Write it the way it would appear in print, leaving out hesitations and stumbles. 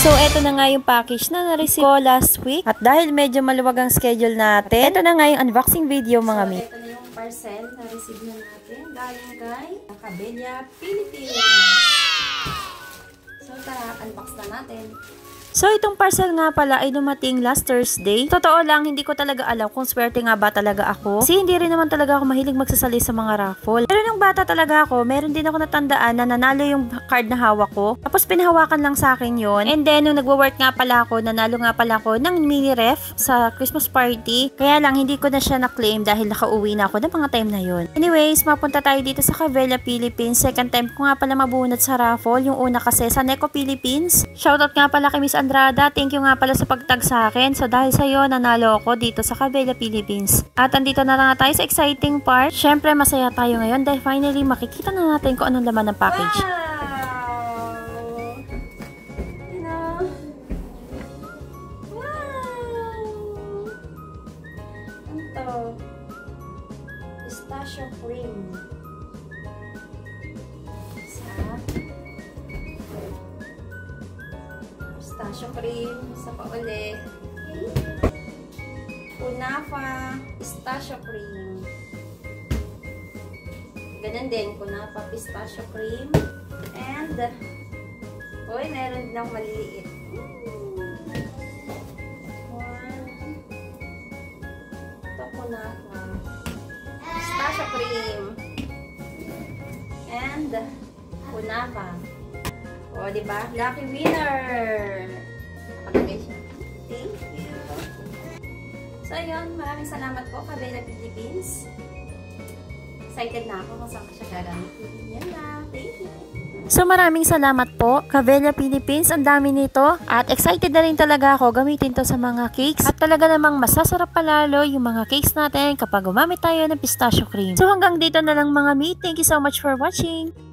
So, eto na nga yung package na na-receive ko last week. At dahil medyo maluwag ang schedule natin, eto na nga yung unboxing video mga mi. So, eto na yung parcel na receive na natin. Galing kay Cabela, Philippines. So, tara, unbox na natin. So, itong parcel nga pala ay dumating last Thursday. Totoo lang, hindi ko talaga alam kung swerte nga ba talaga ako. Kasi hindi rin naman talaga ako mahilig magsasali sa mga raffle. Pero nung bata talaga ako, meron din ako natandaan na nanalo yung card na hawak ko. Tapos pinahawakan lang sa akin yon. And then, nung nagwo-work nga pala ako, nanalo nga pala ako ng mini ref sa Christmas party. Kaya lang, hindi ko na siya na-claim dahil nakauwi na ako ng mga time na yon. Anyways, mapunta tayo dito sa Cabela, Philippines. Second time ko nga pala mabunot sa raffle. Yung una kasi sa Neco Philippines. Shoutout nga pala kay Miss Andrada, thank you nga pala sa pagtag sa akin. So dahil sa iyo, nanalo ako dito sa Cabela, Philippines. At andito na lang tayo sa exciting part. Syempre, masaya tayo ngayon dahil finally makikita na natin kung anong laman ng package. Wow! Wow! Ano to? Pistachio cream. Pistachio cream, isa pa ulit. Kunafa, pistachio cream. Ganun din, kunafa, pistachio cream. And, uy, meron din akong maliliit. One. Ito, kunafa. Pistachio cream. And, kunafa. O, diba? Lucky winner! Nakalagay siya. Thank you! So, yun. Maraming salamat po, Cabela, Philippines. Excited na ako kung saan ko siya gagamitin. Yan na. Thank you! So, maraming salamat po, Cabela, Philippines. Ang dami nito. At excited na rin talaga ako gamitin to sa mga cakes. At talaga namang masasarap palalo yung mga cakes natin kapag gumamit tayo ng pistachio cream. So, hanggang dito na lang mga mi. Thank you so much for watching!